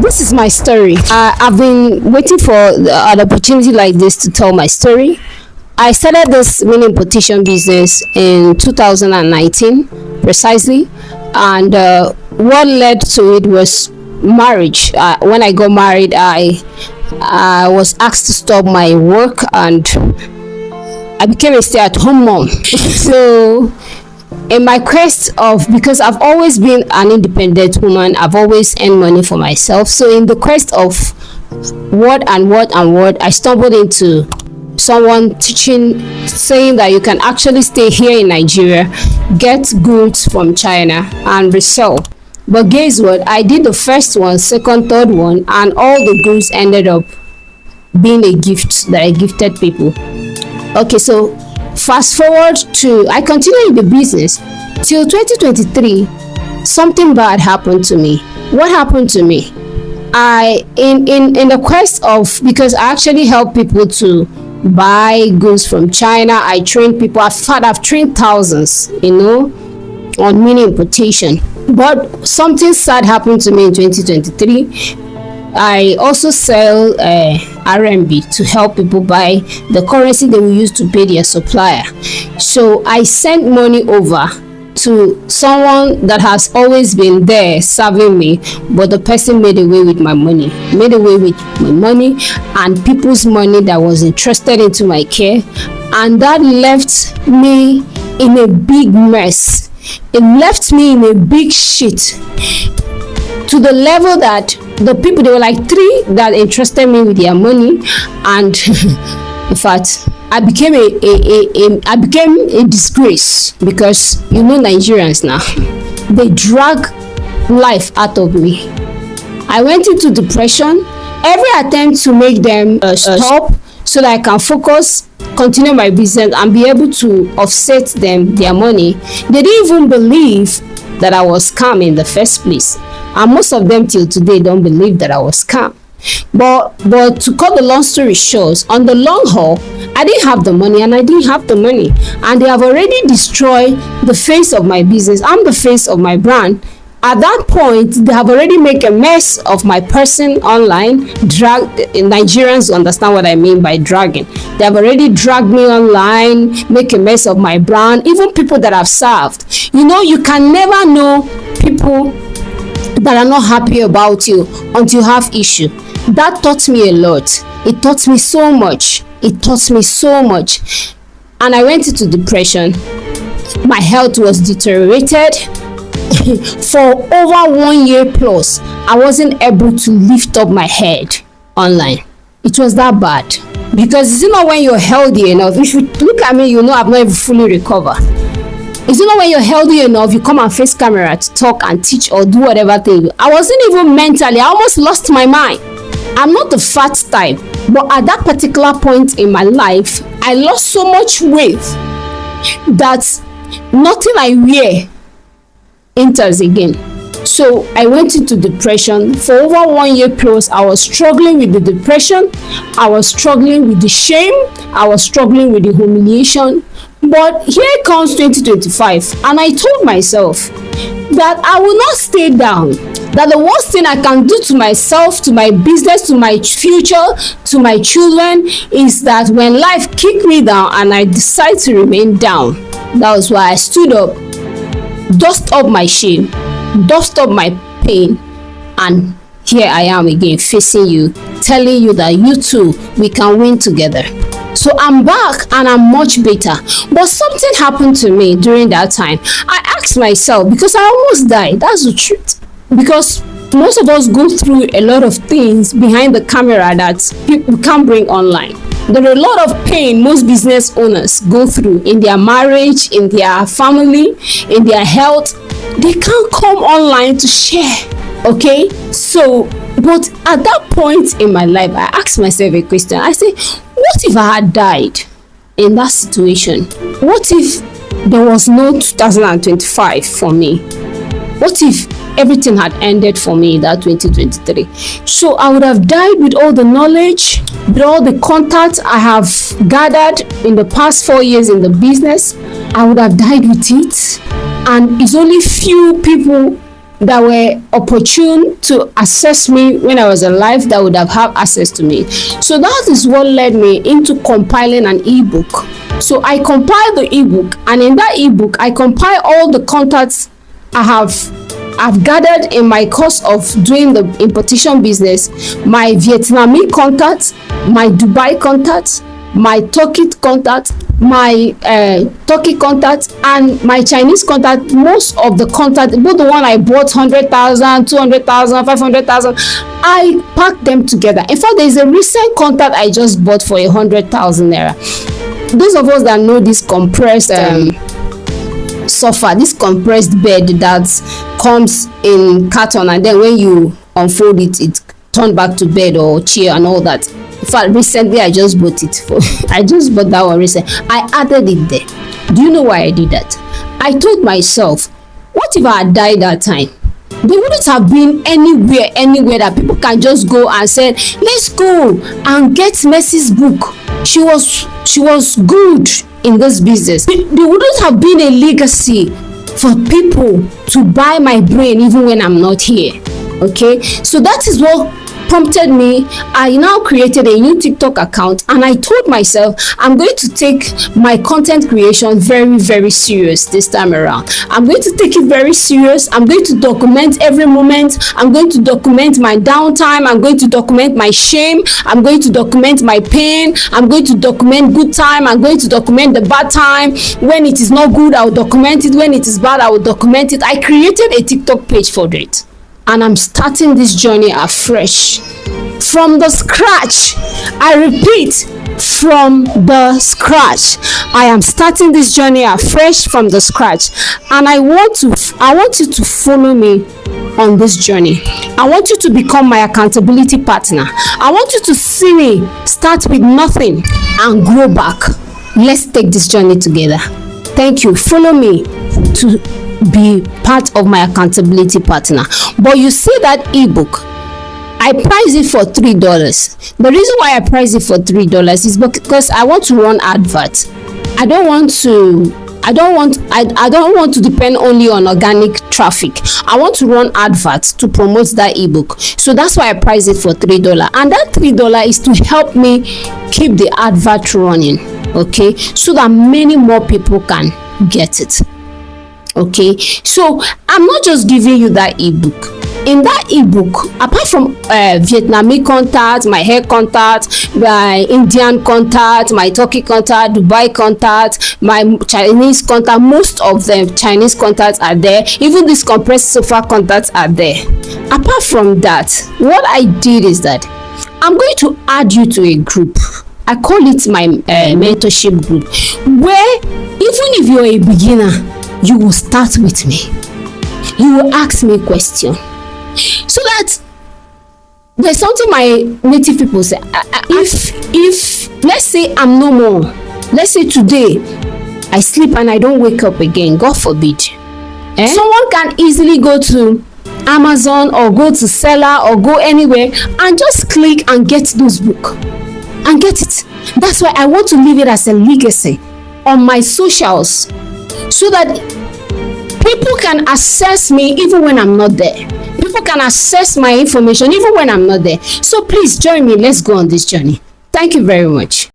this is my story. I've been waiting for an opportunity like this to tell my story. I started this mini importation business in 2019, precisely, and what led to it was marriage. When I got married, I was asked to stop my work, and I became a stay-at-home mom. So in my quest of, because I've always been an independent woman, I've always earned money for myself. So in the quest of what, I stumbled into someone teaching, saying that you can actually stay here in Nigeria, get goods from China and resell. But guess what? I did the first one, second, third one, and all the goods ended up being a gift that I gifted people. Okay, so fast forward to, I continued in the business till 2023. Something bad happened to me. What happened to me? In the quest of, because I actually help people to buy goods from China, I train people. I've trained thousands, on mini importation. But something sad happened to me in 2023. I also sell RMB to help people buy the currency they will use to pay their supplier. So I sent money over to someone that has always been there serving me, but the person made away with my money, and people's money that was entrusted into my care, and that left me in a big mess. It left me in a big shit, to the level that the people, they were like three that entrusted me with their money, and in fact I became a disgrace, because Nigerians now, they drag life out of me. I went into depression. Every attempt to make them stop so that I can focus, continue my business, and be able to offset them their money, they didn't even believe that I was scam in the first place, and most of them till today don't believe that I was scam. But to cut the long story short, on the long haul, I didn't have the money, and and they have already destroyed the face of my business. I'm the face of my brand. At that point, they have already made a mess of my person online. Nigerians understand what I mean by dragging. They have already dragged me online, make a mess of my brand, even people that I've served. You can never know people that are not happy about you until you have issue. That taught me a lot. It taught me so much. And I went into depression. My health was deteriorated. For over 1 year plus, I wasn't able to lift up my head online. It was that bad. Because when you're healthy enough, if you look at me, I've not even fully recovered. It's not when you're healthy enough, you come and face camera to talk and teach or do whatever thing. I wasn't even mentally, I almost lost my mind. I'm not the fat type, but at that particular point in my life, I lost so much weight that nothing I wear enters again. So I went into depression. For over 1 year plus, I was struggling with the depression. I was struggling with the shame. I was struggling with the humiliation. But here comes 2025, and I told myself that I will not stay down. That the worst thing I can do to myself, to my business, to my future, to my children, is that when life kicked me down and I decide to remain down, that was why I stood up, dust up my shame, dust up my pain, and here I am again facing you, telling you that you too, we can win together. So I'm back and I'm much better. But something happened to me during that time. I asked myself, because I almost died, that's the truth. Because most of us go through a lot of things behind the camera that people can't bring online. There are a lot of pain most business owners go through in their marriage, in their family, in their health. They can't come online to share. Okay? So, but at that point in my life, I asked myself a question. I said, what if I had died in that situation? What if there was no 2025 for me? What if everything had ended for me in that 2023? So I would have died with all the knowledge, with all the contacts I have gathered in the past 4 years in the business. I would have died with it. And it's only few people that were opportune to access me when I was alive that would have had access to me. So that is what led me into compiling an ebook. So I compiled the ebook, and in that ebook I compile all the contacts I've gathered in my course of doing the importation business, my Vietnamese contacts, my Dubai contacts, my Turkey contacts, my Turkey contacts, and my Chinese contact. Most of the contacts, both the one I bought 100,000, 200,000, 500,000, I packed them together. In fact, there is a recent contact I just bought for 100,000 naira. Those of us that know this compressed sofa, this compressed bed that comes in carton, and then when you unfold it, it turns back to bed or chair and all that. In fact, recently I just bought it for I just bought that one recently. I added it there. Do you know why I did that? I told myself, what if I had died that time? They wouldn't have been anywhere that people can just go and say, let's go and get Mercy's book. She was good in this business. There wouldn't have been a legacy for people to buy my brain even when I'm not here. Okay, so that is what prompted me. I now created a new TikTok account, and I told myself I'm going to take my content creation very serious this time around. I'm going to take it very serious. I'm going to document every moment. I'm going to document my downtime. I'm going to document my shame. I'm going to document my pain. I'm going to document good time. I'm going to document the bad time. When it is not good, I'll document it. When it is bad, I will document it. I created a TikTok page for it, and I'm starting this journey afresh from the scratch. I repeat, from the scratch. I am starting this journey afresh from the scratch, and I want you to follow me on this journey. I want you to become my accountability partner. I want you to see me start with nothing and grow back. Let's take this journey together. Thank you. Follow me to be part of my accountability partner. But you see that ebook, I priced it for $3. The reason why I priced it for $3 is because I want to run adverts. I don't want to depend only on organic traffic. I want to run adverts to promote that ebook. So that's why I priced it for $3. And that $3 is to help me keep the advert running, okay, so that many more people can get it. Okay, so I'm not just giving you that ebook. In that ebook, apart from Vietnamese contact, my hair contact, my Indian contact, my Turkey contact, Dubai contact, my Chinese contact, most of them Chinese contacts are there. Even this compressed sofa contacts are there. Apart from that, what I did is that I'm going to add you to a group. I call it my mentorship group, where even if you're a beginner, you will start with me. You will ask me a question, so that there's something my native people say. If let's say I'm no more, let's say today I sleep and I don't wake up again, God forbid, someone can easily go to Amazon or go to Seller or go anywhere and just click and get those books and get it. That's why I want to leave it as a legacy on my socials, so that people can access me even when I'm not there. People can access my information even when I'm not there. So please join me. Let's go on this journey. Thank you very much.